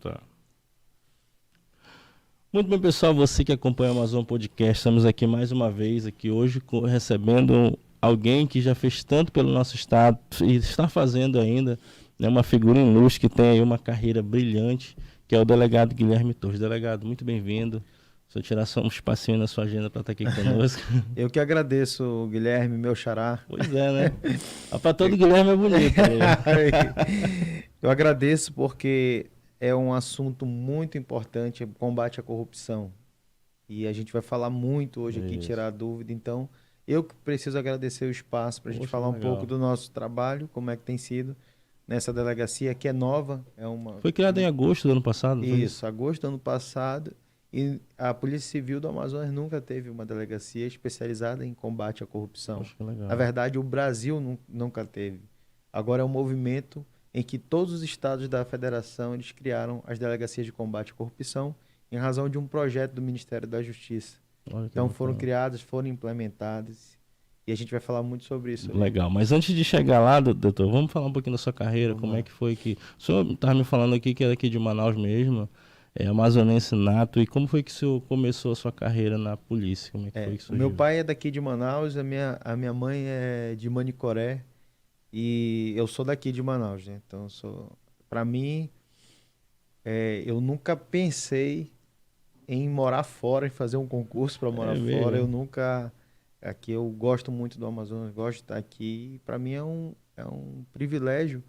volta. Muito bem, pessoal, você que acompanha o Amazon Podcast, estamos aqui mais uma vez, aqui hoje recebendo alguém que já fez tanto pelo nosso estado e está fazendo ainda, né, uma figura ilustre que tem aí uma carreira brilhante, que é o delegado Guilherme Torres. Delegado, muito bem-vindo. Se eu tirar só um espacinho na sua agenda para estar aqui conosco. Eu que agradeço, Guilherme, meu xará. Pois é, né? Para todo Guilherme é bonito. Eu agradeço porque é um assunto muito importante, o combate à corrupção. E a gente vai falar muito hoje aqui, tirar dúvida. Então, eu que preciso agradecer o espaço para a gente falar um pouco do nosso trabalho, como é que tem sido nessa delegacia, que é nova. Foi criada em agosto do ano passado? Isso, agosto do ano passado. E a Polícia Civil do Amazonas nunca teve uma delegacia especializada em combate à corrupção. Na verdade, o Brasil nunca teve. Agora é um movimento em que todos os estados da federação eles criaram as delegacias de combate à corrupção em razão de um projeto do Ministério da Justiça. Então foram criadas, foram implementadas e a gente vai falar muito sobre isso. Legal, mas antes de chegar lá, doutor, vamos falar um pouquinho da sua carreira, como é que foi que... O senhor estava me falando aqui que era aqui de Manaus mesmo, amazonense nato, e como foi que o senhor começou a sua carreira na polícia? Como é que foi que surgiu? Meu pai é daqui de Manaus, a minha mãe é de Manicoré e eu sou daqui de Manaus, né? Então, para mim, eu nunca pensei em morar fora, em fazer um concurso para morar fora. Eu nunca... Aqui eu gosto muito do Amazonas, gosto de estar aqui. Para mim é um privilégio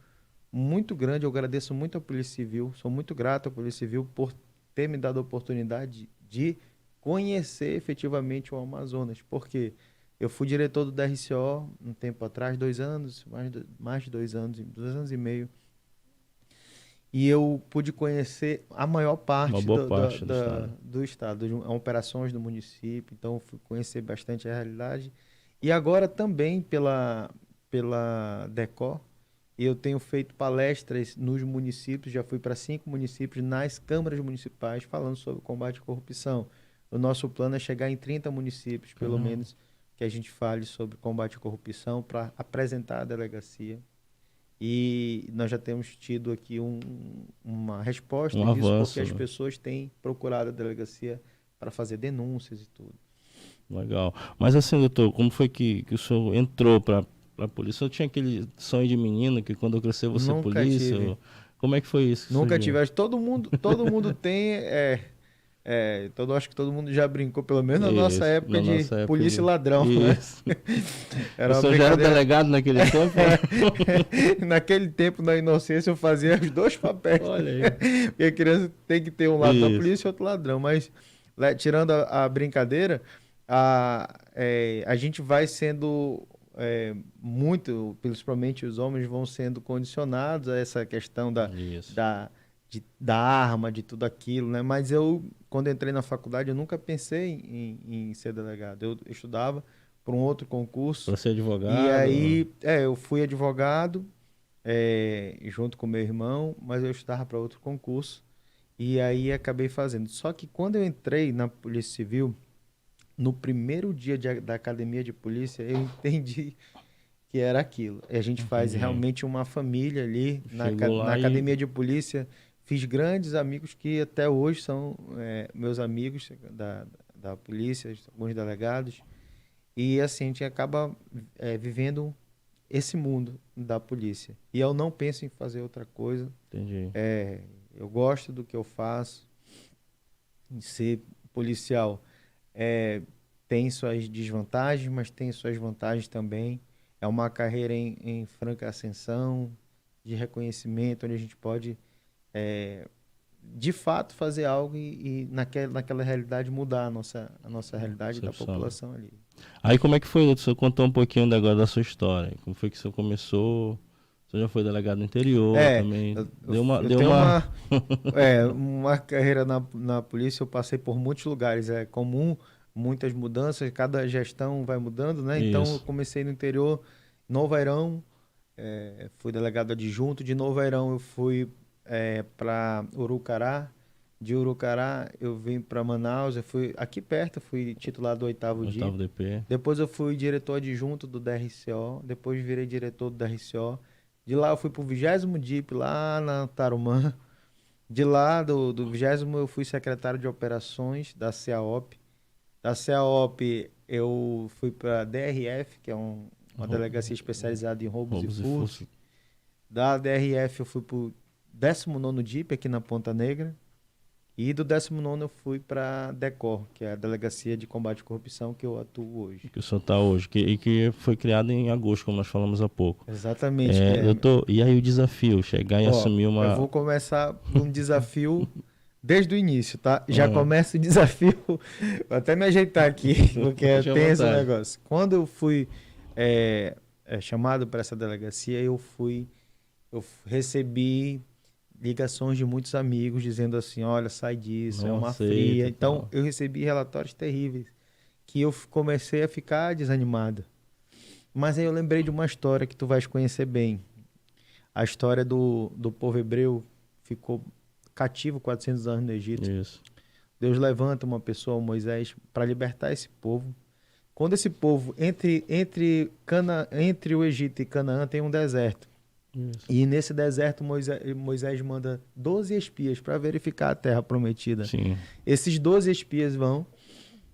muito grande. Eu agradeço muito à Polícia Civil, sou muito grato à Polícia Civil por ter me dado a oportunidade de conhecer efetivamente o Amazonas. Porque eu fui diretor do DRCO um tempo atrás, 2 anos, mais de 2 anos, 2 anos e meio. E eu pude conhecer a maior parte do estado, operações do município. Então, eu fui conhecer bastante a realidade. E agora também pela DECO, eu tenho feito palestras nos municípios, já fui para 5 municípios, nas câmaras municipais, falando sobre o combate à corrupção. O nosso plano é chegar em 30 municípios, pelo menos, que a gente fale sobre combate à corrupção, para apresentar a delegacia. E nós já temos tido aqui uma resposta disso, avanço, porque as pessoas têm procurado a delegacia para fazer denúncias e tudo. Legal. Mas assim, doutor, como foi que o senhor entrou para a polícia? Eu tinha aquele sonho de menino que quando eu crescer você é polícia? Como é que foi isso? Nunca tive. Todo mundo tem... acho que todo mundo já brincou, pelo menos na nossa época, polícia e ladrão, né? O senhor já era delegado naquele tempo? Naquele tempo, na inocência, eu fazia os 2 papéis. Olha aí. Porque a criança tem que ter um lado da polícia e outro ladrão. Mas, tirando a brincadeira, a gente vai sendo... muito, principalmente os homens, vão sendo condicionados a essa questão da arma, de tudo aquilo, né? Mas eu, quando entrei na faculdade, eu nunca pensei em ser delegado. Eu estudava para um outro concurso. Para ser advogado? E aí, eu fui advogado, junto com meu irmão, mas eu estudava para outro concurso. E aí acabei fazendo. Só que quando eu entrei na Polícia Civil, no primeiro dia da academia de polícia, eu entendi que era aquilo. E a gente faz realmente uma família ali na academia de polícia. Fiz grandes amigos que até hoje são meus amigos da polícia, alguns delegados. E assim, a gente acaba vivendo esse mundo da polícia. E eu não penso em fazer outra coisa. Entendi. Eu gosto do que eu faço. Em ser policial tem suas desvantagens, mas tem suas vantagens também. É uma carreira em franca ascensão, de reconhecimento, onde a gente pode... de fato fazer algo e naquela realidade mudar a nossa realidade da população ali. Aí como é que foi, doutor? O senhor contou um pouquinho agora da sua história. Como foi que o senhor começou? O senhor já foi delegado no interior também? Uma carreira na polícia, eu passei por muitos lugares. É comum, muitas mudanças, cada gestão vai mudando, né? Então eu comecei no interior, Novo Airão, fui delegado adjunto. De Novo Airão eu fui para Urucará. De Urucará eu vim para Manaus, eu fui aqui perto, fui titulado do 8º DIP. Depois eu fui diretor adjunto do DRCO, depois virei diretor do DRCO. De lá eu fui para o 20º DIP, lá na Tarumã. De lá, do 20º, eu fui secretário de operações da CEAOP. Da CEAOP, eu fui para a DRF, que é uma delegacia especializada em roubos e Roubos e furtos. furtos. Da DRF, eu fui para o 19º DIP, aqui na Ponta Negra. E do 19º, eu fui para a DECOR, que é a Delegacia de Combate à Corrupção, que eu atuo hoje. Que o senhor está hoje, e que foi criado em agosto, como nós falamos há pouco. Exatamente, Guilherme. Doutor, e aí o desafio, chegar e Ó, assumir eu uma... vou começar por um desafio desde o início, tá? Já Ah, começa o desafio. Vou até me ajeitar aqui, porque é fique à tenso o vontade. negócio. Quando eu fui chamado para essa delegacia, recebi ligações de muitos amigos dizendo assim: olha, sai disso, é Não uma aceita fria. e Então, tal. eu recebi relatórios terríveis que eu comecei a ficar desanimado. Mas aí eu lembrei de uma história que tu vais conhecer bem. A história do povo hebreu ficou cativo 400 anos no Egito. Isso. Deus levanta uma pessoa, Moisés, para libertar esse povo. Quando esse povo, entre o Egito e Canaã, tem um deserto. Isso. E nesse deserto, Moisés manda 12 espias para verificar a terra prometida. Sim. Esses 12 espias vão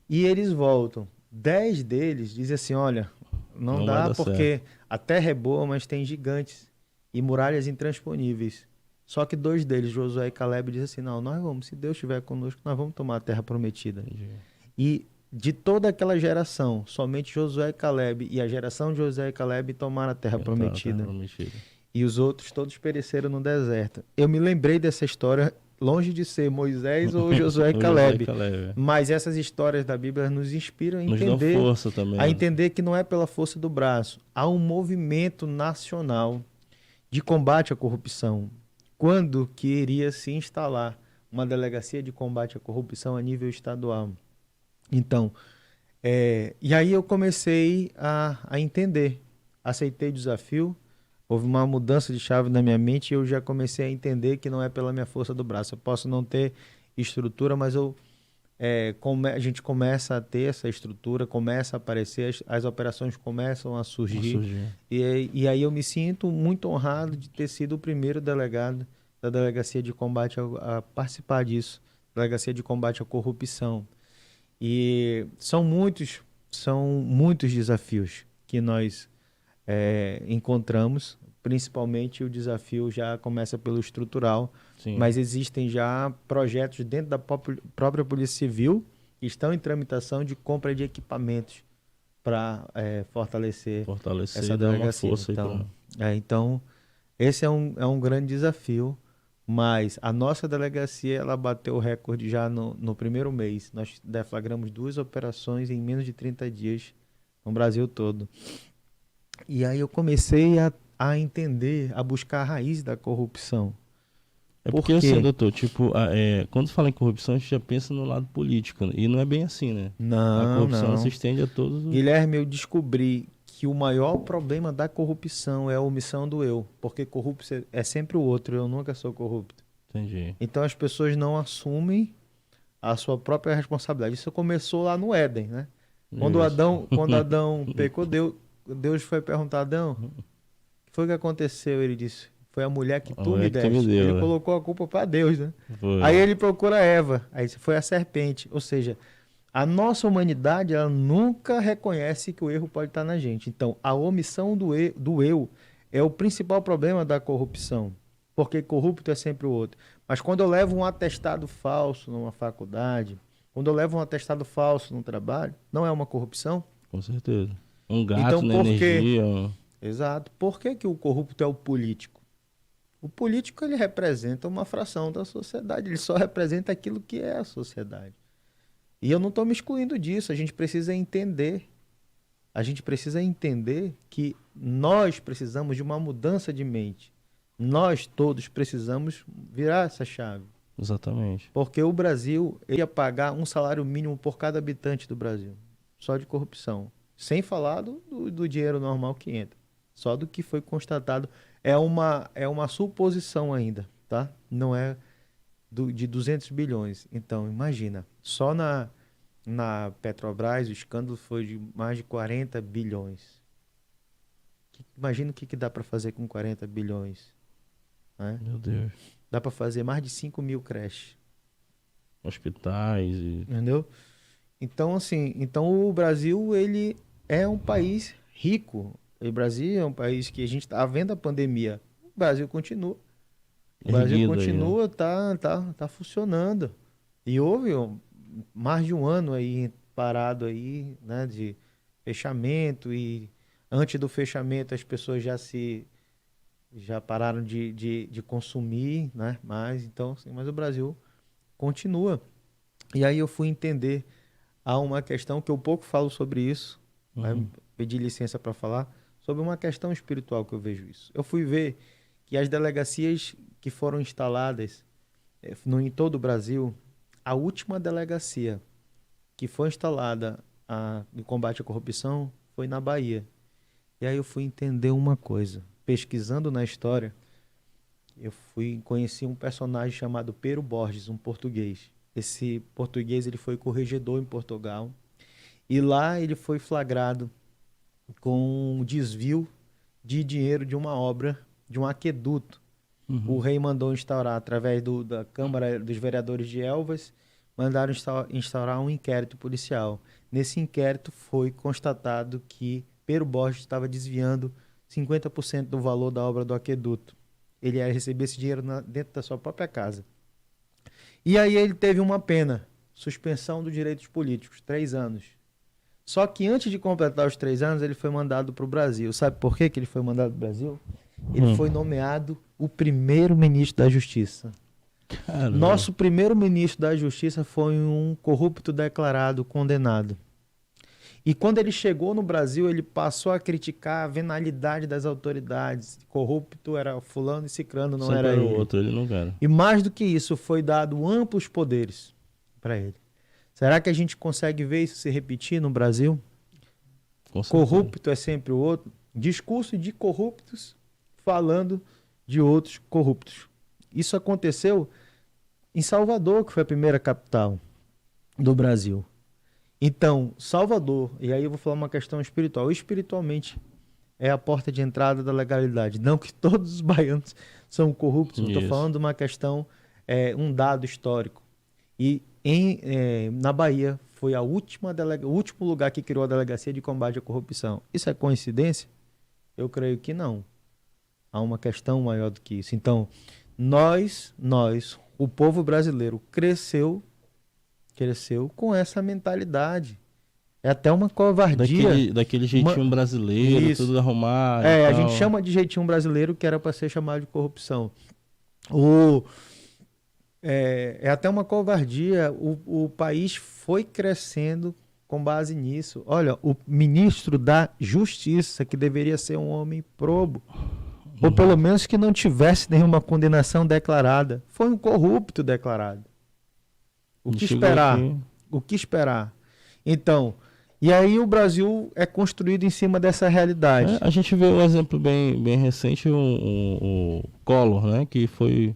e eles voltam. 10 deles dizem assim: olha, não Não vai dá dar porque a terra é boa, mas tem gigantes e muralhas intransponíveis. Só que 2 deles, Josué e Caleb, dizem assim: não, nós vamos, se Deus estiver conosco, nós vamos tomar a terra prometida. Entendi. E de toda aquela geração, somente Josué e Caleb e a geração de Josué e Caleb tomaram a terra Entrar na terra prometida. prometida. E os outros todos pereceram no deserto. Eu me lembrei dessa história, longe de ser Moisés ou Josué e O Josué e Caleb. Caleb. Mas essas histórias da Bíblia nos inspiram Nos dão força também. a entender que não é pela força do braço. Há um movimento nacional de combate à corrupção. Quando que iria se instalar uma delegacia de combate à corrupção a nível estadual? Então, e aí eu comecei a entender. Aceitei o desafio, houve uma mudança de chave na minha mente e eu já comecei a entender que não é pela minha força do braço. Eu posso não ter estrutura, mas a gente começa a ter essa estrutura, começa a aparecer, as operações começam a surgir. E aí eu me sinto muito honrado de ter sido o primeiro delegado da Delegacia de Combate a participar disso, Delegacia de Combate à Corrupção. E são muitos desafios que nós encontramos, principalmente o desafio já começa pelo estrutural, Sim. mas existem já projetos dentro da própria Polícia Civil que estão em tramitação de compra de equipamentos para fortalecer essa e dar uma delegacia. força aí Então, pra... então, esse é um grande desafio, mas a nossa delegacia ela bateu o recorde já no primeiro mês. Nós deflagramos 2 operações em menos de 30 dias no Brasil todo. E aí eu comecei a entender, a buscar a raiz da corrupção. É Por porque assim, quê? doutor, tipo, quando fala em corrupção, a gente já pensa no lado político, né? E não é bem assim, né? A Não, corrupção ela se não. estende a todos os... Guilherme, eu descobri que o maior problema da corrupção é a omissão do eu. Porque corrupto é sempre o outro, eu nunca sou corrupto. Entendi. Então as pessoas não assumem a sua própria responsabilidade. Isso começou lá no Éden, né? Isso. Quando Adão pecou, Deus foi perguntar: Adão, o que foi que aconteceu? Ele disse: foi a mulher que A tu me mulher que tu me deste. Ele deu, né? colocou a culpa para Deus, né? Foi. Aí ele procura Eva. Aí foi a serpente. Ou seja, a nossa humanidade ela nunca reconhece que o erro pode estar na gente. Então, a omissão do eu é o principal problema da corrupção. Porque corrupto é sempre o outro. Mas quando eu levo um atestado falso numa faculdade, quando eu levo um atestado falso no trabalho, não é uma corrupção? Com certeza. Um gato Então, na por quê? energia. Exato. Por que que o corrupto é o político? O político ele representa uma fração da sociedade, ele só representa aquilo que é a sociedade. E eu não estou me excluindo disso, a gente precisa entender. A gente precisa entender que nós precisamos de uma mudança de mente. Nós todos precisamos virar essa chave. Exatamente. Porque o Brasil ia pagar um salário mínimo por cada habitante do Brasil, só de corrupção. Sem falar do dinheiro normal que entra. Só do que foi constatado. É uma suposição ainda, tá? Não é de 200 bilhões. Então, imagina, só na Petrobras o escândalo foi de mais de 40 bilhões. Imagina o que dá para fazer com 40 bilhões, né? Meu Deus. dá para fazer mais de 5.000 creches. Hospitais e... Entendeu? Então, assim, então o Brasil, ele é um país rico. O Brasil é um país que a gente está vendo a pandemia. O Brasil continua. O Brasil erguido aí, né? continua, tá funcionando. E houve mais de um ano aí parado aí, né, de fechamento, e antes do fechamento as pessoas já pararam de consumir, né? Então, assim, mas o Brasil continua. E aí eu fui entender, há uma questão que eu pouco falo sobre isso, vai Uhum. pedir licença para falar, sobre uma questão espiritual que eu vejo isso. Eu fui ver que as delegacias que foram instaladas em todo o Brasil, a última delegacia que foi instalada no combate à corrupção foi na Bahia. E aí eu fui entender uma coisa. Pesquisando na história, eu conheci um personagem chamado Pero Borges, um português. Esse português, ele foi corregedor em Portugal. E lá ele foi flagrado com um desvio de dinheiro de uma obra, de um aqueduto. O Uhum. rei mandou instaurar, através da Câmara dos Vereadores de Elvas, mandaram instaurar um inquérito policial. Nesse inquérito foi constatado que Pero Borges estava desviando 50% do valor da obra do aqueduto. Ele ia receber esse dinheiro dentro da sua própria casa. E aí ele teve uma pena, suspensão dos direitos políticos, 3 anos. Só que antes de completar os 3 anos, ele foi mandado para o Brasil. Sabe por que ele foi mandado para o Brasil? Ele foi nomeado o primeiro-ministro da Justiça. Caramba. Nosso primeiro-ministro da Justiça foi um corrupto declarado, condenado. E quando ele chegou no Brasil, ele passou a criticar a venalidade das autoridades. Corrupto era fulano e cicrano, não Sempre era era o ele. outro, ele não era. E mais do que isso, foi dado amplos poderes para ele. Será que a gente consegue ver isso se repetir no Brasil? Com certeza. Corrupto é sempre o outro. Discurso de corruptos falando de outros corruptos. Isso aconteceu em Salvador, que foi a primeira capital do Brasil. Então, Salvador, e aí eu vou falar uma questão espiritual. Espiritualmente é a porta de entrada da legalidade. Não que todos os baianos são corruptos. Eu estou Isso. falando de uma questão, um dado histórico. E na Bahia foi o último lugar que criou a Delegacia de Combate à Corrupção. Isso é coincidência? Eu creio que não. Há uma questão maior do que isso. Então, nós, o povo brasileiro, cresceu com essa mentalidade. É até uma covardia. Daquele jeitinho brasileiro, Isso. tudo arrumado. A e tal. gente chama de jeitinho brasileiro, que era para ser chamado de corrupção. É até uma covardia. O país foi crescendo com base nisso. Olha, o ministro da Justiça, que deveria ser um homem probo, ou pelo menos que não tivesse nenhuma condenação declarada, foi um corrupto declarado. O que Chegou esperar? aqui. O que esperar? Então, e aí o Brasil é construído em cima dessa realidade. A gente vê um exemplo bem recente, o Collor, né? Que foi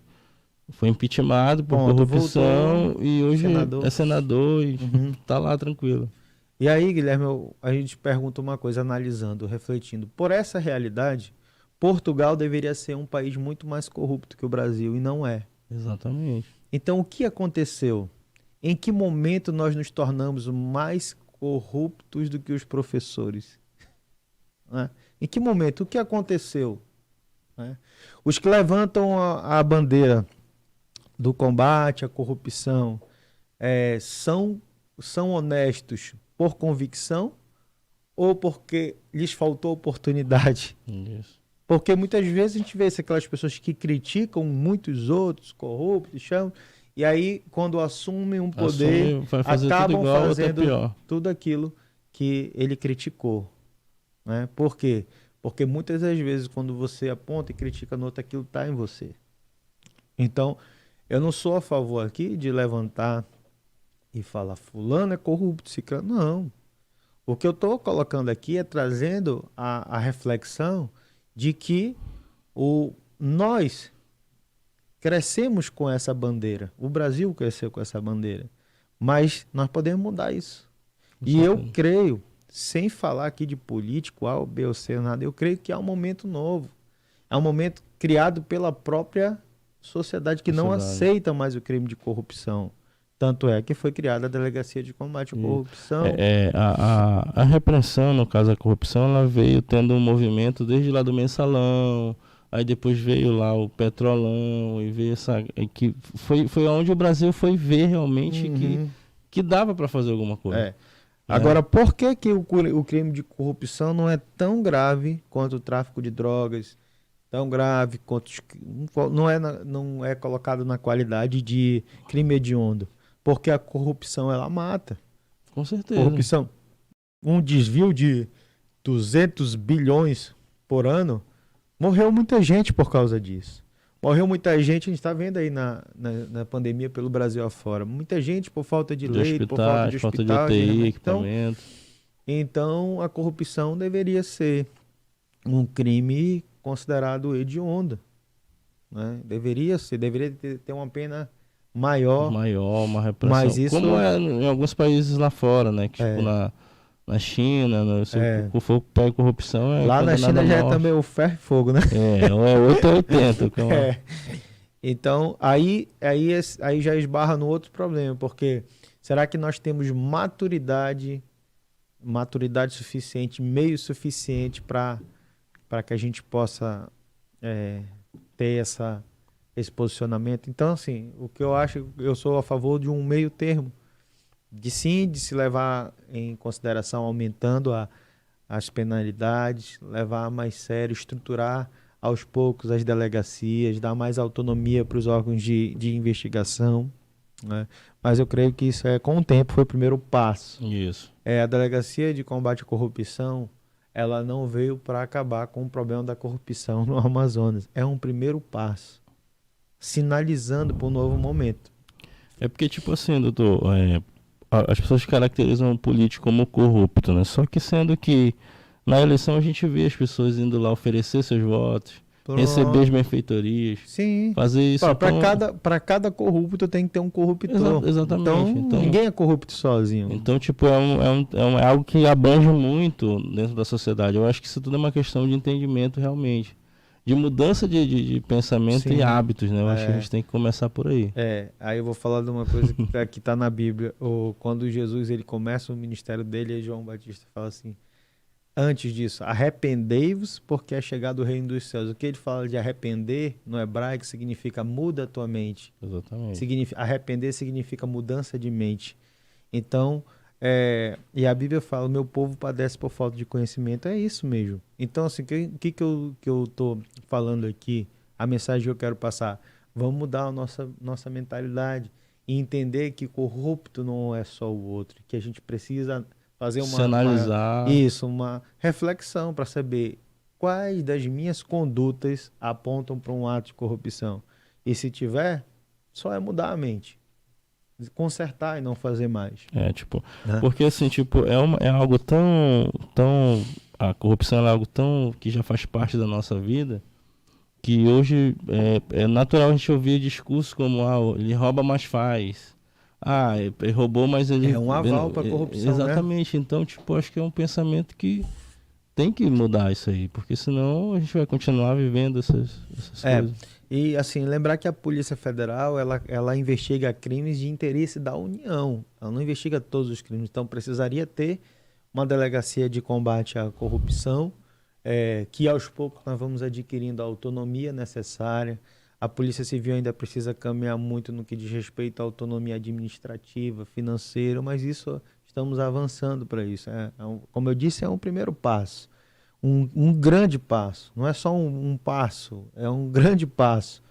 impeachmentado por Pronto, corrupção voltou, e hoje senador. é senador e Uhum. tá lá tranquilo. E aí, Guilherme, a gente pergunta uma coisa, analisando, refletindo. Por essa realidade, Portugal deveria ser um país muito mais corrupto que o Brasil, e não é. Exatamente. Então, o que aconteceu? Em que momento nós nos tornamos mais corruptos do que os professores? Né? Em que momento? O que aconteceu? Né? Os que levantam a bandeira do combate à corrupção são honestos por convicção ou porque lhes faltou oportunidade? Isso. Porque muitas vezes a gente vê aquelas pessoas que criticam muitos outros, corruptos, chamam, e aí quando assumem um poder, vai fazer acabam tudo igual, até fazendo pior. tudo aquilo que ele criticou. Né? Por quê? Porque muitas das vezes quando você aponta e critica no outro, aquilo está em você. Então, eu não sou a favor aqui de levantar e falar fulano é corrupto, ciclano. Não. O que eu estou colocando aqui é trazendo a reflexão de que nós crescemos com essa bandeira. O Brasil cresceu com essa bandeira. Mas nós podemos mudar isso. E eu creio, sem falar aqui de político, A ou B ou C, nada, eu creio que há um momento novo. É um momento criado pela própria sociedade que não aceita mais o crime de corrupção. Tanto é que foi criada a Delegacia de Combate à Corrupção. A repressão, no caso da corrupção, ela veio tendo um movimento desde lá do Mensalão, aí depois veio lá o Petrolão, e veio essa... que foi onde o Brasil foi ver realmente que dava para fazer alguma coisa. Agora, por que o crime de corrupção não é tão grave quanto o tráfico de drogas, tão grave quanto... não é colocado na qualidade de crime hediondo? Porque a corrupção, ela mata. Com certeza. Corrupção. Um desvio de 200 bilhões por ano, morreu muita gente por causa disso. Morreu muita gente, a gente está vendo aí na pandemia pelo Brasil afora. Muita gente por falta de leito, por falta de hospital. Falta de UTI, equipamento. Então, a corrupção deveria ser um crime considerado hediondo. Né? Deveria ter uma pena maior, uma repressão. Mas isso... Como é em alguns países lá fora, né? Que, tipo na China, se o fogo pega corrupção... Lá na China já é também o ferro e fogo, né? Ou é 880. Então, aí já esbarra no outro problema, porque será que nós temos maturidade suficiente, meio suficiente para que a gente possa ter esse posicionamento? Então, assim, o que eu acho, eu sou a favor de um meio termo, de se levar em consideração, aumentando as penalidades, levar mais sério, estruturar aos poucos as delegacias, dar mais autonomia para os órgãos de investigação, né? Mas eu creio que isso com o tempo foi o primeiro passo. Isso. A Delegacia de Combate à Corrupção, ela não veio para acabar com o problema da corrupção no Amazonas. É um primeiro passo, sinalizando para um novo momento. É porque, tipo assim, doutor, as pessoas caracterizam o político como corrupto, né? Só que sendo que na eleição a gente vê as pessoas indo lá oferecer seus votos, receber as benfeitorias, fazer isso. Para cada corrupto tem que ter um corruptor. Exatamente. Então, ninguém é corrupto sozinho. Então, tipo, é algo que abrange muito dentro da sociedade. Eu acho que isso tudo é uma questão de entendimento realmente. De mudança de pensamento e hábitos, né? Eu acho que a gente tem que começar por aí. Aí eu vou falar de uma coisa que está na Bíblia. Quando Jesus ele começa o ministério dele, aí João Batista fala assim, antes disso, arrependei-vos porque é chegado o reino dos céus. O que ele fala de arrepender no hebraico significa muda a tua mente. Exatamente. Arrepender significa mudança de mente. Então, e a Bíblia fala, o meu povo padece por falta de conhecimento. É isso mesmo. Então, assim, o que eu estou falando aqui, a mensagem que eu quero passar, vamos mudar a nossa mentalidade e entender que corrupto não é só o outro, que a gente precisa fazer uma reflexão para saber quais das minhas condutas apontam para um ato de corrupção. E se tiver, só é mudar a mente. Consertar e não fazer mais. Porque assim, tipo, é algo tão a corrupção é algo tão que já faz parte da nossa vida, que hoje é natural a gente ouvir discursos como ele rouba, mas faz. Ele roubou, mas ele... É um aval para corrupção, exatamente, né? Então, tipo, acho que é um pensamento que tem que mudar isso aí, porque senão a gente vai continuar vivendo essas coisas. E assim, lembrar que a Polícia Federal, ela investiga crimes de interesse da União. Ela não investiga todos os crimes. Então, precisaria ter uma delegacia de combate à corrupção, que aos poucos nós vamos adquirindo a autonomia necessária. A Polícia Civil ainda precisa caminhar muito no que diz respeito à autonomia administrativa, financeira, mas isso estamos avançando para isso. Como eu disse, é um primeiro passo. Um grande passo, não é só um passo, é um grande passo,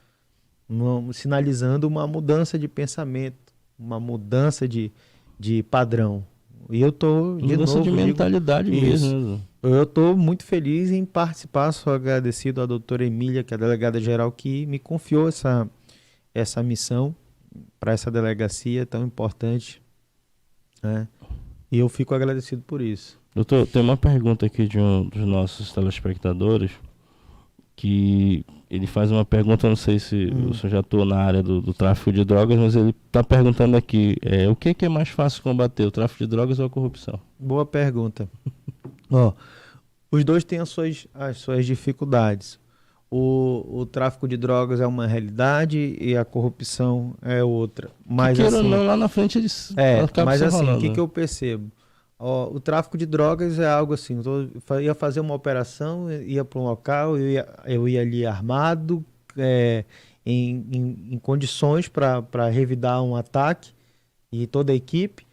sinalizando uma mudança de pensamento, uma mudança de padrão. E eu estou de mentalidade mesmo. Eu estou muito feliz em participar, sou agradecido à doutora Emília, que é a delegada-geral, que me confiou essa missão para essa delegacia tão importante, né? E eu fico agradecido por isso. Doutor, tem uma pergunta aqui de um dos nossos telespectadores, que ele faz uma pergunta, não sei se o senhor já atua na área do tráfico de drogas, mas ele está perguntando aqui, o que é mais fácil combater, o tráfico de drogas ou a corrupção? Boa pergunta. Os dois têm as suas dificuldades. o tráfico de drogas é uma realidade e a corrupção é outra. Mas queira ou assim, não, lá na frente eles acabam mas se assim, o enrolando, que né? que eu percebo? Ó, o tráfico de drogas é algo assim, ia fazer uma operação, ia para um local, eu ia ali armado, é, em condições para revidar um ataque e toda a equipe,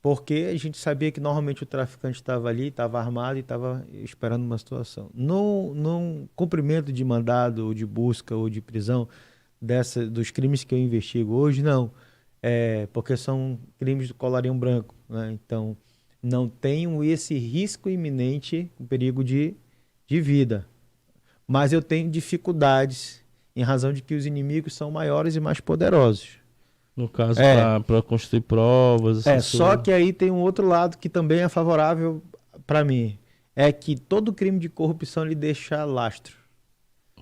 porque a gente sabia que normalmente o traficante estava ali, estava armado e estava esperando uma situação. No cumprimento de mandado, ou de busca, ou de prisão dos crimes que eu investigo hoje, não. Porque são crimes do colarinho branco, né? Então, não tenho esse risco iminente, o perigo de vida. Mas eu tenho dificuldades em razão de que os inimigos são maiores e mais poderosos. No caso, É, para construir provas, essas só coisas. que aí tem um outro lado que também é favorável para mim. É que todo crime de corrupção ele deixa lastro.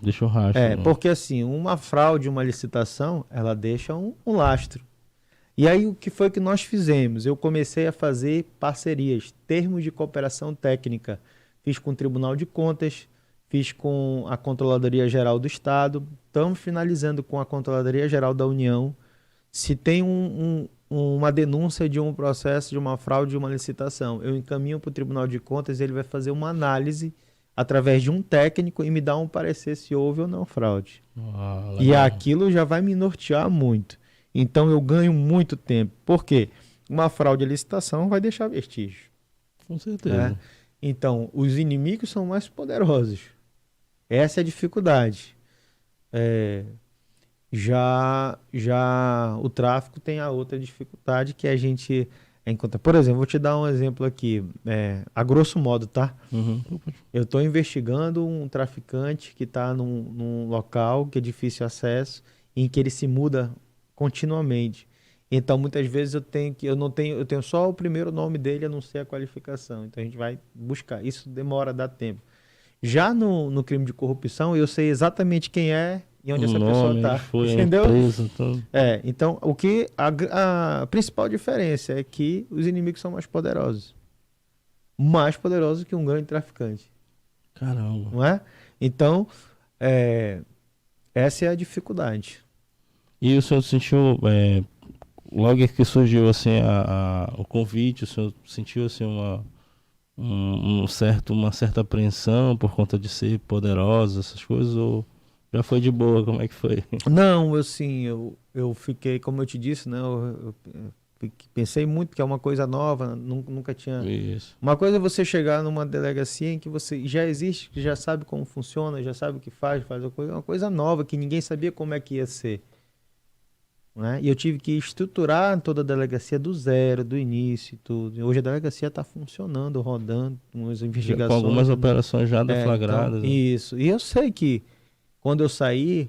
Deixa o rastro, né? Porque assim, uma fraude, uma licitação, ela deixa um lastro. E aí o que foi que nós fizemos? Eu comecei a fazer parcerias, termos de cooperação técnica. Fiz com o Tribunal de Contas, fiz com a Controladoria Geral do Estado, estamos finalizando com a Controladoria Geral da União. Se tem uma denúncia de um processo de uma fraude de uma licitação, eu encaminho para o Tribunal de Contas, ele vai fazer uma análise através de um técnico e me dar um parecer se houve ou não fraude. E Legal. aquilo já vai me nortear muito. Então eu ganho muito tempo. Por quê? Uma fraude à licitação vai deixar vestígio. Com certeza. Né? Então, os inimigos são mais poderosos. Essa é a dificuldade. Já o tráfico tem a outra dificuldade que a gente encontra. Por exemplo, vou te dar um exemplo aqui, a grosso modo, tá? Uhum. Eu estou investigando um traficante que está num local que é difícil acesso, em que ele se muda continuamente. Então, muitas vezes eu tenho só o primeiro nome dele, eu não sei a qualificação. Então a gente vai buscar. Isso demora, dá tempo. Já no crime de corrupção, eu sei exatamente quem é e onde essa pessoa está. Foi Entendeu? Preso, então... Então, a principal diferença é que os inimigos são mais poderosos. Mais poderosos que um grande traficante. Caramba. Não é? Então, essa é a dificuldade. E o senhor sentiu, logo que surgiu assim o convite, o senhor sentiu assim uma certa apreensão por conta de ser poderosa, essas coisas, ou já foi de boa? Como é que foi? Não, assim, eu fiquei, como eu te disse, né? Eu pensei muito que é uma coisa nova, nunca tinha... Isso. Uma coisa é você chegar numa delegacia em que você já existe, que já sabe como funciona, já sabe o que faz uma coisa nova que ninguém sabia como é que ia ser. Né? E eu tive que estruturar toda a delegacia do zero, do início e tudo. Hoje a delegacia está funcionando, rodando, umas investigações. Com algumas operações já deflagradas. Então, isso. E eu sei que quando eu sair,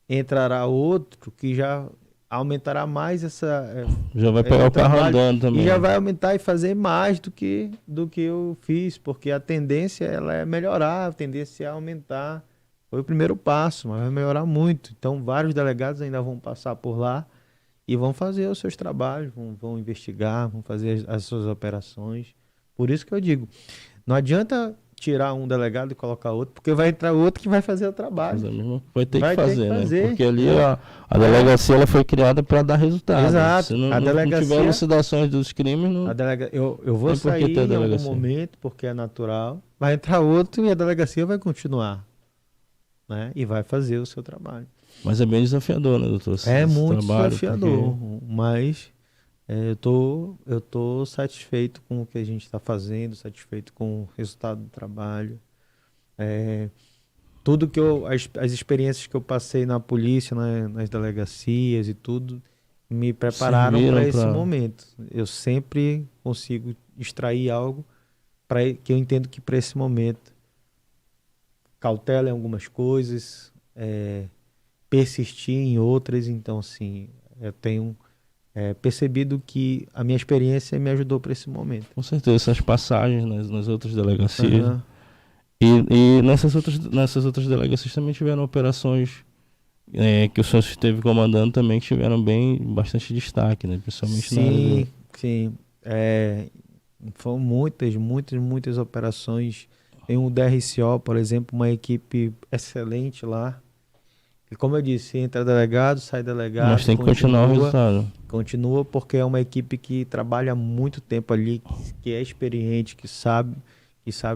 entrará outro que já aumentará mais essa... já vai pegar o carro andando também. E já vai aumentar e fazer mais do que eu fiz, porque a tendência ela é melhorar, a tendência é aumentar. Foi o primeiro passo, mas vai melhorar muito. Então, vários delegados ainda vão passar por lá e vão fazer os seus trabalhos, vão investigar, vão fazer as suas operações. Por isso que eu digo, não adianta tirar um delegado e colocar outro, porque vai entrar outro que vai fazer o trabalho. Vai ter que fazer, né? Porque ali a delegacia ela foi criada para dar resultado. Exato. Se não tiver elucidações dos crimes, não... eu vou sair em algum momento, porque é natural. Vai entrar outro e a delegacia vai continuar. Né? E vai fazer o seu trabalho. Mas é bem desafiador, né, doutor? É muito desafiador, mas eu tô satisfeito com o que a gente está fazendo, satisfeito com o resultado do trabalho. Tudo que as experiências que eu passei na polícia, nas delegacias e tudo, me prepararam para esse momento. Eu sempre consigo extrair algo que eu entendo que para esse momento cautela em algumas coisas, persistir em outras. Então, assim, eu tenho percebido que a minha experiência me ajudou para esse momento. Com certeza, essas passagens nas outras delegacias. Uhum. E nessas outras delegacias também tiveram operações que o senhor esteve comandando também, que tiveram bastante destaque, né? Principalmente na área Sim. Foram muitas operações tem um DRCO, por exemplo, uma equipe excelente lá. E como eu disse, entra delegado, sai delegado, Mas tem que continuar o resultado. continua porque é uma equipe que trabalha há muito tempo ali, que é experiente, que sabe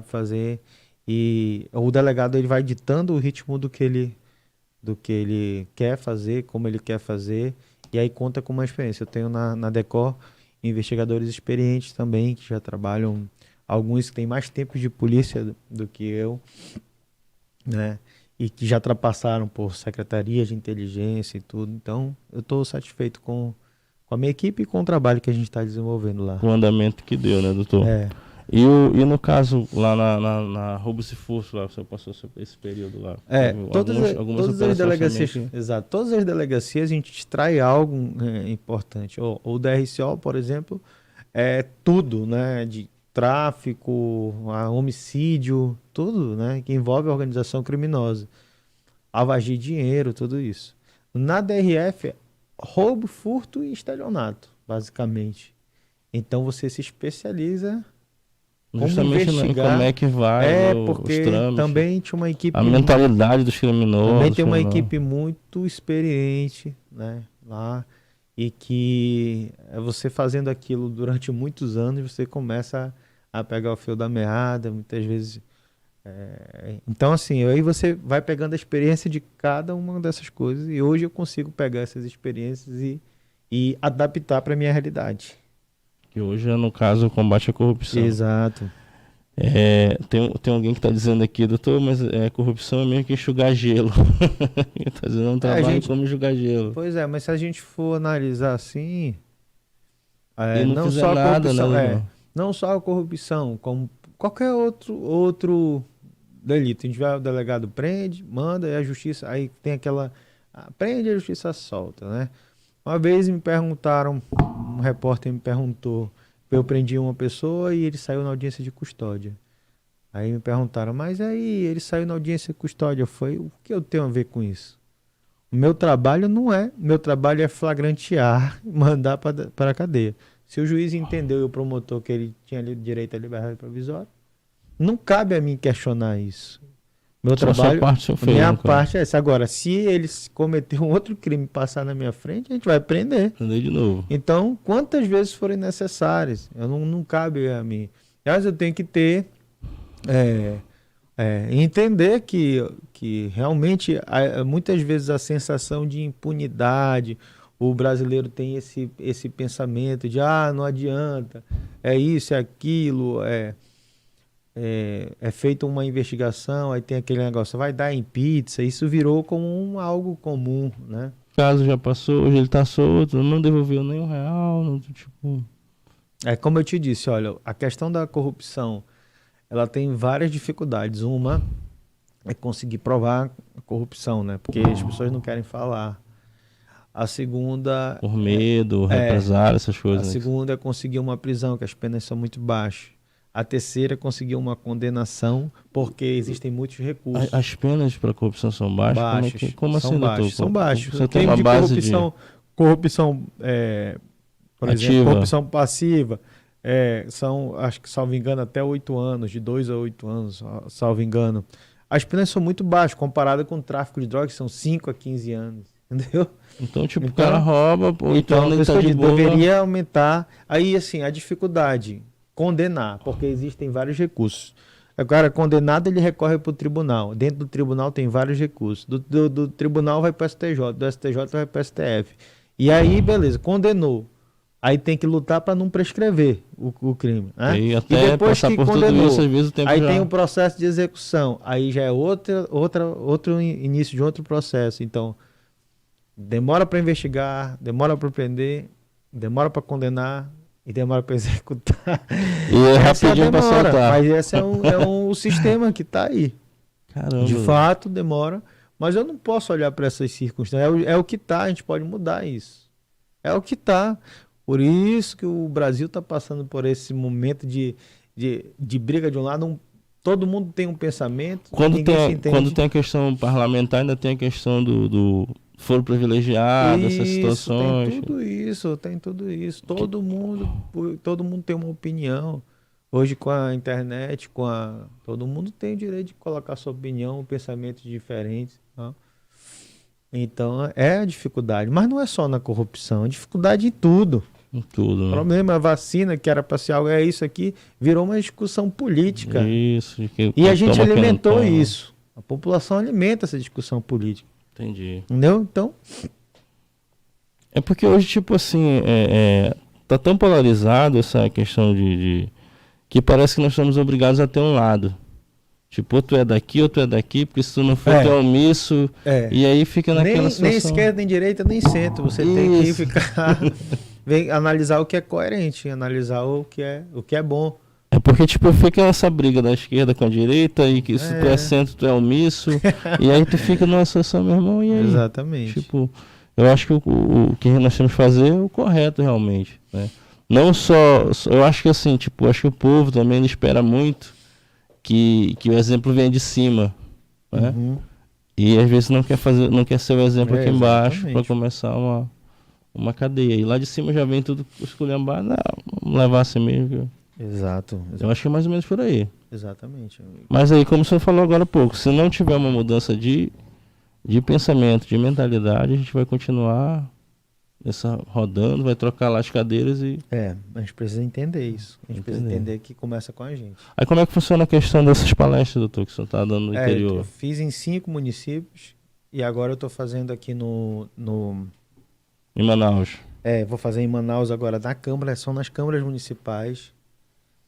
fazer. E o delegado ele vai ditando o ritmo do que ele quer fazer, como ele quer fazer, e aí conta com uma experiência. Eu tenho na Decor investigadores experientes também, que já trabalham, alguns que têm mais tempo de polícia do que eu, né? E que já ultrapassaram por secretarias de inteligência e tudo. Então, eu estou satisfeito com a minha equipe e com o trabalho que a gente está desenvolvendo lá. O andamento que deu, né, doutor? É. E no caso, lá na Roubos e Furtos, lá, você passou esse período lá? Todas as delegacias, exato, todas as delegacias a gente extrai algo importante. O DRCO, por exemplo, é tudo, né, de tráfico, homicídio, tudo, né, que envolve a organização criminosa, lavagem de dinheiro, tudo isso. Na DRF, roubo, furto e estelionato, basicamente. Então você se especializa justamente em como é que vai porque os trâmites, também tinha uma equipe... a mentalidade dos criminosos. Também tem uma equipe muito experiente, né, lá, e que você fazendo aquilo durante muitos anos, você começa a pegar o fio da meada, muitas vezes. Então, assim, aí você vai pegando a experiência de cada uma dessas coisas, e hoje eu consigo pegar essas experiências e adaptar para a minha realidade. Que hoje é, no caso, o combate à corrupção. Exato. Tem alguém que está dizendo aqui, doutor, mas corrupção é meio que enxugar gelo. Está dizendo um trabalho como enxugar gelo. Pois é, mas se a gente for analisar assim, não só a corrupção, né, não só a corrupção, como qualquer outro delito. A gente vai, o delegado prende, manda, e a justiça, aí tem aquela, prende e a justiça solta, né? Uma vez me perguntaram, um repórter me perguntou, eu prendi uma pessoa e ele saiu na audiência de custódia. Aí me perguntaram, mas aí ele saiu na audiência de custódia, o que eu tenho a ver com isso? O meu trabalho meu trabalho é flagrantear, mandar para a cadeia. Se o juiz entendeu e o promotor que ele tinha direito à liberdade provisória, não cabe a mim questionar isso. Meu trabalho, minha parte é essa. Agora, se ele cometer um outro crime e passar na minha frente, a gente vai prender. Prender de novo. Então, quantas vezes forem necessárias, não cabe a mim. Mas eu tenho que ter, entender que realmente, muitas vezes a sensação de impunidade, o brasileiro tem esse pensamento de, não adianta, é isso, é aquilo, é feita uma investigação, aí tem aquele negócio, vai dar em pizza, isso virou como algo comum, né? O caso já passou, hoje ele está solto, não devolveu nem R$1, não, tipo... Como eu te disse, olha, a questão da corrupção, ela tem várias dificuldades. Uma é conseguir provar a corrupção, né? Porque as pessoas não querem falar. A segunda... Por medo, represália, essas coisas. A segunda é conseguir uma prisão, que as penas são muito baixas. A terceira é conseguir uma condenação, porque existem muitos recursos. As penas para corrupção são baixas? Baixas. Como assim, doutor? São baixas. Você tem uma base corrupção, por ativa. exemplo, corrupção passiva, são, acho que, salvo engano, até 8 anos, de 2 a 8 anos, salvo engano. As penas são muito baixas, comparada com o tráfico de drogas, que são 5 a 15 anos, entendeu? Então, o cara rouba, então ele tá de boa. Deveria aumentar. Aí, assim, a dificuldade... condenar, porque existem vários recursos. Agora, condenado, ele recorre para o tribunal. Dentro do tribunal tem vários recursos. Do tribunal vai para o STJ, do STJ vai para o STF. E aí, beleza, condenou. Aí tem que lutar para não prescrever o crime. Né? E até depois passar que por condenou, tudo isso, às vezes o tempo aí tem um processo de execução. Aí já é outro início de outro processo. Então, demora para investigar, demora para prender, demora para condenar, e demora para executar. E é rapidinho para soltar. Mas esse é um sistema que está aí. Caramba. De fato, demora. Mas eu não posso olhar para essas circunstâncias. É o que está, a gente pode mudar isso. É o que está. Por isso que o Brasil está passando por esse momento de briga de um lado. Todo mundo tem um pensamento. Quando tem a questão parlamentar, ainda tem a questão do foro privilegiado, essas situações. Tem tudo isso. Todo mundo tem uma opinião. Hoje com a internet, todo mundo tem o direito de colocar sua opinião, pensamentos diferentes, tá? Então é a dificuldade, mas não é só na corrupção, é dificuldade em tudo. Tudo, O né? problema é a vacina, que era para ser algo, é isso aqui, virou uma discussão política. Isso. E a gente Toma, que não alimentou toma. isso. A população alimenta essa discussão política. Entendi. Entendeu? Então, É porque hoje, tipo assim, tá tão polarizado essa questão que parece que nós estamos obrigados a ter um lado. Tipo, ou tu é daqui, ou tu é daqui, porque se tu não for, tu é omisso. E aí fica naquela situação. nem esquerda, nem direita, nem centro. Você tem que ficar... analisar o que é coerente, analisar o que é bom. É porque, tipo, fica essa briga da esquerda com a direita, e que se tu é centro, tu é omisso. E aí tu fica numa situação, meu irmão, e aí? Exatamente. Tipo, eu acho que o que nós temos que fazer é o correto, realmente, né? Não só... Eu acho que assim, tipo, acho que o povo também ele espera muito que o exemplo venha de cima, né? Uhum. E às vezes não quer ser o exemplo aqui embaixo para Exatamente. começar uma cadeia. E lá de cima já vem tudo esculhambado, não, vamos levar assim mesmo. Exato. Eu acho que é mais ou menos por aí. Exatamente. Amigo. Mas aí, como você falou agora há pouco, se não tiver uma mudança de pensamento, de mentalidade, a gente vai continuar rodando, vai trocar lá as cadeiras e... A gente precisa entender isso. A gente precisa entender que começa com a gente. Aí como é que funciona a questão dessas palestras, doutor, que o senhor está dando no interior? Eu fiz em 5 municípios e agora eu estou fazendo aqui Em Manaus. Vou fazer em Manaus agora na Câmara, são nas câmaras municipais.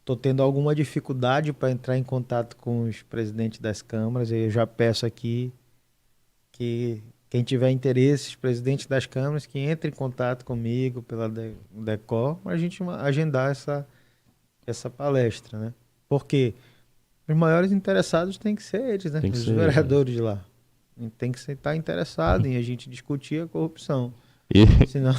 Estou tendo alguma dificuldade para entrar em contato com os presidentes das câmaras. Eu já peço aqui que quem tiver interesse, os presidentes das câmaras, que entre em contato comigo pela Decor, para a gente agendar essa palestra, né? Porque os maiores interessados têm que ser eles, né? Os vereadores de lá. Tem que estar interessado em a gente discutir a corrupção. Senão...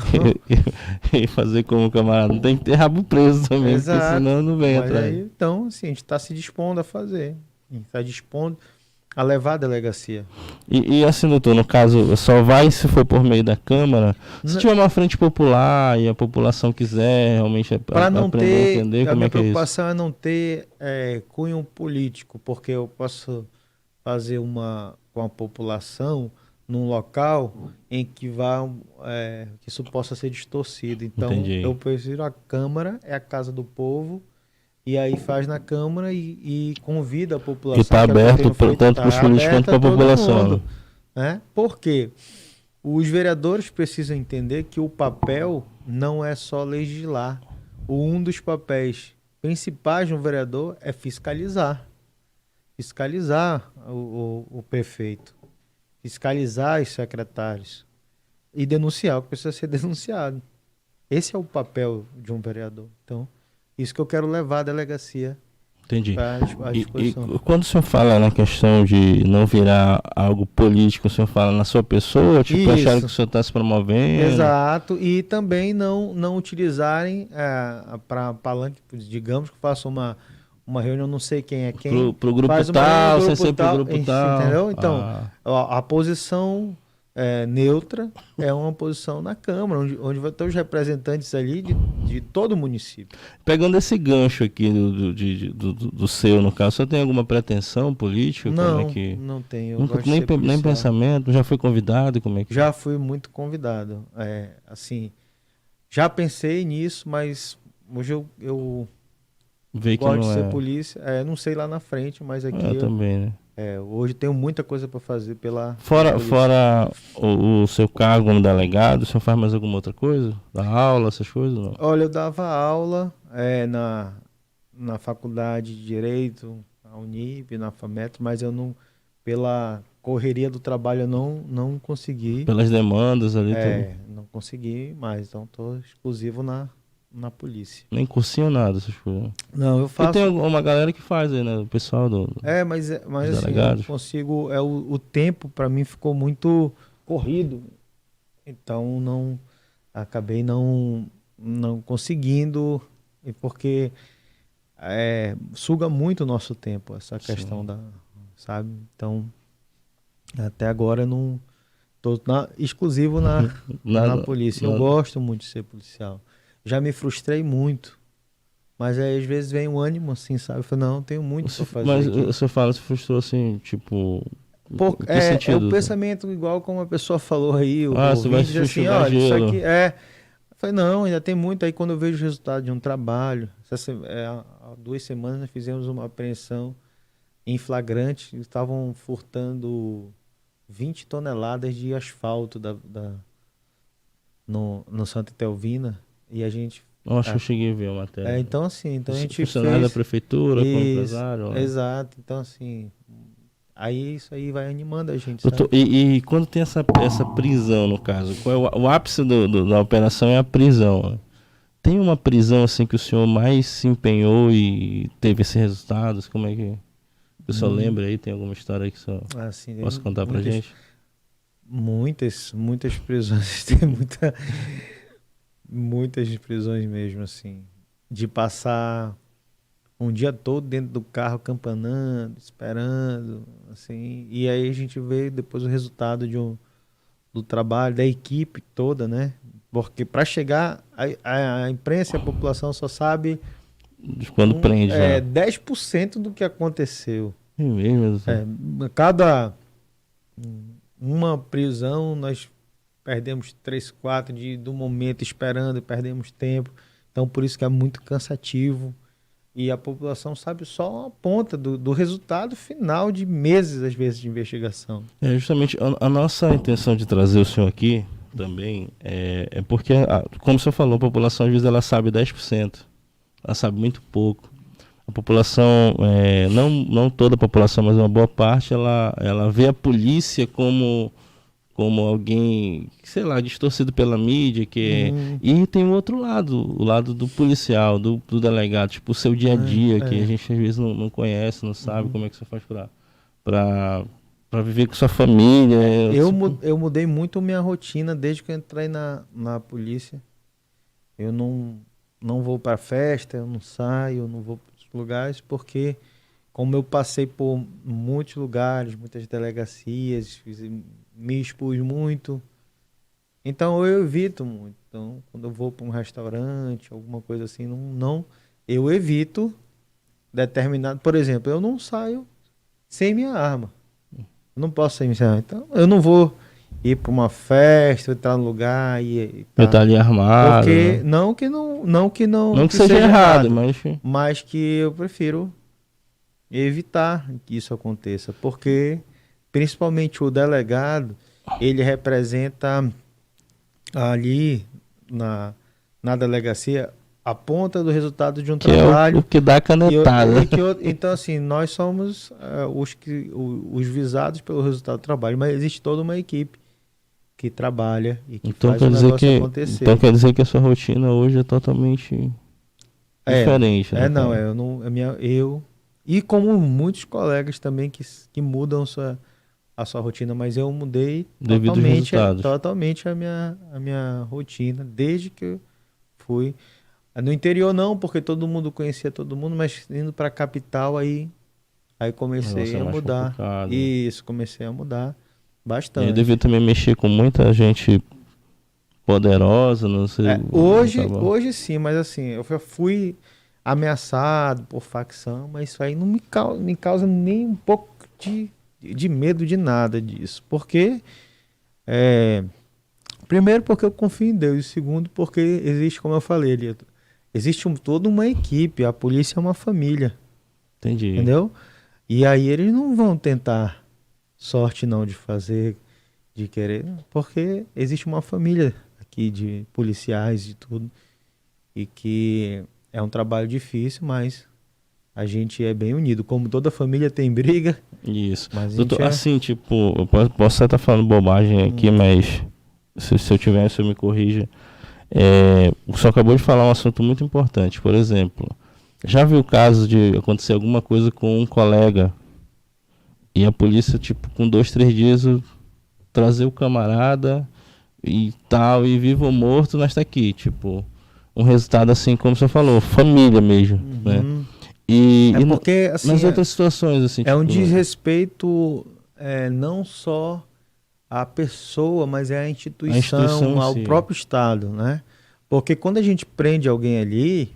e fazer como camarada, não tem que ter rabo preso também, porque senão não vem atrás. Então, assim, a gente está se dispondo a fazer. A gente está dispondo a levar a delegacia. E assim, doutor, no caso, só vai se for por meio da Câmara? Se tiver uma frente popular e a população quiser realmente aprender a entender como é que é isso. A minha preocupação é não ter cunho político, porque eu posso fazer com a população num local em que que isso possa ser distorcido. Então, eu prefiro a Câmara, é a casa do povo, e aí faz na Câmara e convida a população. Que está aberto tanto para os políticos quanto para a população. Mundo, né? Por quê? Os vereadores precisam entender que o papel não é só legislar. Um dos papéis principais de um vereador é fiscalizar. Fiscalizar o prefeito. Fiscalizar os secretários. E denunciar o que precisa ser denunciado. Esse é o papel de um vereador. Então, isso que eu quero levar à delegacia. Entendi. E quando o senhor fala na questão de não virar algo político, o senhor fala na sua pessoa, tipo, acharam que o senhor está se promovendo? Exato. E também não utilizarem para palanque, digamos que faça uma reunião, não sei quem é quem. Pro grupo tal, você sempre pro grupo tal. Entendeu? Então, a posição neutra é uma posição na Câmara, onde vai ter os representantes ali de todo o município. Pegando esse gancho aqui do seu, no caso, você tem alguma pretensão política? Não, como é que... não tenho. Nunca, nem pensamento? Já foi convidado? Como é que... Já fui muito convidado. Assim, já pensei nisso, mas hoje eu gosto de ser polícia. Não sei lá na frente, mas aqui eu também, né? Hoje tenho muita coisa para fazer pela Fora o seu cargo como delegado, o senhor faz mais alguma outra coisa? Dá aula, essas coisas? Não? Olha, eu dava aula na faculdade de Direito, na Unip, na FAMETRO, mas eu não, pela correria do trabalho, eu não consegui. Pelas demandas ali também? Não consegui mais, então estou exclusivo na polícia. Nem cursinho nada, essas coisas? Não, eu faço... Tem uma galera que faz aí, né? O pessoal mas assim, eu não consigo... O tempo, para mim, ficou muito corrido. Então, acabei não conseguindo, porque suga muito o nosso tempo, essa questão sabe? Então, até agora eu não... Estou exclusivo na polícia. Eu gosto muito de ser policial. Já me frustrei muito Mas aí às vezes vem um ânimo assim, sabe? Eu falo, não, tenho muito pra fazer Mas aqui. você fala, se frustrou assim, tipo, em que É o sentido? pensamento igual como a pessoa falou aí, o Ah, você vai ouvinte diz se assim, enxugar olha, isso gelo. aqui é... Eu falei, não, ainda tem muito. Aí quando eu vejo o resultado de um trabalho, há 2 semanas nós fizemos uma apreensão em flagrante, eles estavam furtando 20 toneladas de asfalto no Santa Etelvina, e a gente... Eu acho que ah, eu cheguei a ver a matéria. então assim, então a gente Funcionário da fez prefeitura, como isso, empresário. Ó. exato, então assim, aí isso aí vai animando a gente, Doutor, sabe? e quando tem essa prisão, no caso, qual é o ápice da operação é a prisão, né? Tem uma prisão assim que o senhor mais se empenhou e teve esses resultados? Como é que o senhor Hum, lembra aí? Tem alguma história aí que o senhor assim, possa tem contar pra gente? muitas prisões, tem muitas prisões mesmo, assim, de passar um dia todo dentro do carro campanando, esperando, assim, e aí a gente vê depois o resultado do trabalho da equipe toda, né? Porque para chegar, a imprensa e a população só sabe De quando prende já. 10% do que aconteceu. É mesmo, doutor? É, cada uma prisão nós perdemos 3, 4 do momento esperando, perdemos tempo. Então por isso que é muito cansativo. E a população sabe só uma ponta do resultado final de meses, às vezes, de investigação. É justamente a nossa intenção de trazer o senhor aqui também é porque, como o senhor falou, a população às vezes ela sabe 10%, ela sabe muito pouco. A população, não toda a população, mas uma boa parte, ela vê a polícia como alguém, sei lá, distorcido pela mídia, Hum, e tem o outro lado, o lado do policial, do delegado, tipo o seu dia a dia, que a é. gente às vezes não conhece, não sabe Uhum. como é que você faz pra, pra viver com sua família. Eu mudei muito minha rotina desde que eu entrei na polícia. Eu não vou para festa, eu não saio, eu não vou para os lugares, porque como eu passei por muitos lugares, muitas delegacias, me expus muito, então eu evito muito. Então, quando eu vou para um restaurante, alguma coisa assim, eu evito determinado. Por exemplo, eu não saio sem minha arma. Eu não posso sair sem minha arma. Então, eu não vou ir para uma festa, entrar no lugar e Eu tá tá. ali armado, Porque né? não Não que que seja seja errado, errado, mas mas que eu prefiro evitar que isso aconteça, porque principalmente o delegado, ele representa ali na, na delegacia a ponta do resultado de um que é o trabalho. que dá a canetada. Então, assim, nós somos os visados pelo resultado do trabalho, mas existe toda uma equipe que trabalha e que Então faz quer o dizer negócio que, então acontecer. quer dizer que a sua rotina hoje é totalmente É, diferente, né, não, cara? eu não, eu e como muitos colegas também que mudam a sua rotina, mas eu mudei Devido aos resultados. totalmente a minha rotina desde que eu fui. No interior não, porque todo mundo conhecia todo mundo, mas indo para a capital aí O negócio comecei é a mais mudar. complicado. Isso, comecei a mudar E devido bastante. também mexer com muita gente poderosa, não sei, acaba. Hoje sim, mas assim, eu já fui ameaçado por facção, mas isso aí não me causa nem um pouco de medo de nada disso. Porque, é, primeiro, porque eu confio em Deus, e segundo, porque existe, como eu falei ali, existe toda uma equipe, a polícia é uma família, Entendi. entendeu? E aí eles não vão tentar sorte não de fazer, de querer, porque existe uma família aqui de policiais e tudo. E que é um trabalho difícil, mas a gente é bem unido. Como toda família tem briga, Isso. mas a gente Doutor, é. assim, tipo, eu posso até estar falando bobagem aqui, Hum, mas se eu tiver, o senhor me corrija. O senhor acabou de falar um assunto muito importante. Por exemplo, já viu o caso de acontecer alguma coisa com um colega e a polícia, tipo, com 2, 3 dias, trazer o camarada e tal, e vivo ou morto, nós tá aqui. Tipo, um resultado assim, como o senhor falou, família mesmo, né? uhum. E, É e porque, nas assim, outras situações, assim, é um tipo, desrespeito não só à pessoa, mas é à a instituição instituição, em ao si. próprio Estado, né? Porque quando a gente prende alguém ali,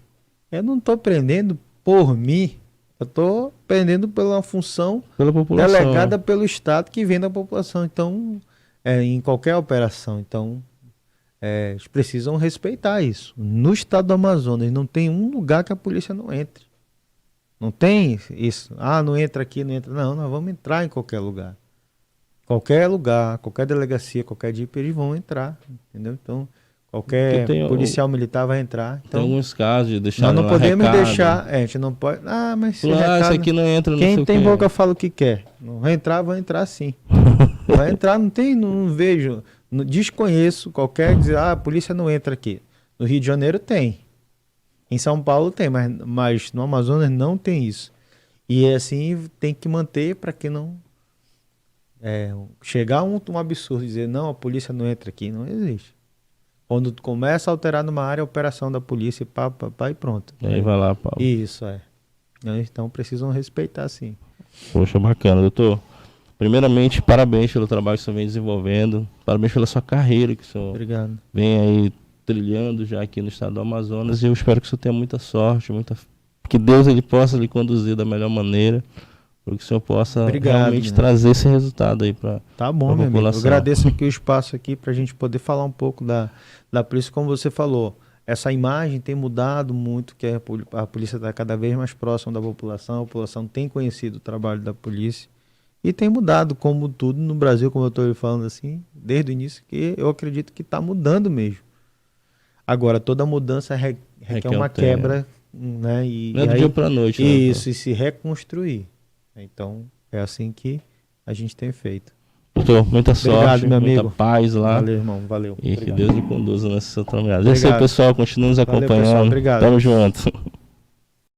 Eu não estou prendendo por mim, eu estou prendendo pela função Pela população. delegada pelo Estado que vem da população. Então, em qualquer operação. Então, eles precisam respeitar isso. No estado do Amazonas, não tem um lugar que a polícia não entre. Não tem isso. Ah, não entra aqui, não entra. Não, nós vamos entrar em qualquer lugar. Qualquer lugar, qualquer delegacia, qualquer DIP, eles vão entrar. Entendeu? Então, qualquer policial militar vai entrar. Então, tem alguns casos de deixar nós não podemos recado. deixar. A gente não pode. Ah, mas se Isso aqui não entra no quem tem boca fala o que quer. Não vai entrar sim. Vai entrar, não vejo. Desconheço qualquer dizer, a polícia não entra aqui. No Rio de Janeiro tem. Em São Paulo tem, mas no Amazonas não tem isso. E assim tem que manter para que não chegar um absurdo dizer, não, a polícia não entra aqui. Não existe. Quando começa a alterar numa área, a operação da polícia, pá, e pronto. Aí vai lá, Paulo. Isso, Então precisam respeitar, sim. Poxa, bacana, doutor. Primeiramente, parabéns pelo trabalho que o senhor vem desenvolvendo. Parabéns pela sua carreira que o senhor Obrigado. vem aí trilhando já aqui no estado do Amazonas. E eu espero que o senhor tenha muita sorte, que Deus ele possa lhe conduzir da melhor maneira, para que o senhor possa realmente trazer esse resultado aí para Tá bom, meu amigo. Eu agradeço aqui o espaço aqui para a gente poder falar um pouco da polícia, como você falou. Essa imagem tem mudado muito, que a polícia está cada vez mais próxima da população, a população tem conhecido o trabalho da polícia. E tem mudado, como tudo no Brasil, como eu estou falando assim, desde o início, que eu acredito que está mudando mesmo. Agora, toda mudança requer uma quebra, né? Não é do dia para a noite. Isso, e se reconstruir. Então, é assim que a gente tem feito. Doutor, muita sorte, muita paz lá. Valeu, irmão, valeu. E obrigado. Que Deus lhe conduza nessa sua trabalhada. É isso aí, pessoal, continue nos acompanhando. Valeu, pessoal, obrigado. Tamo junto.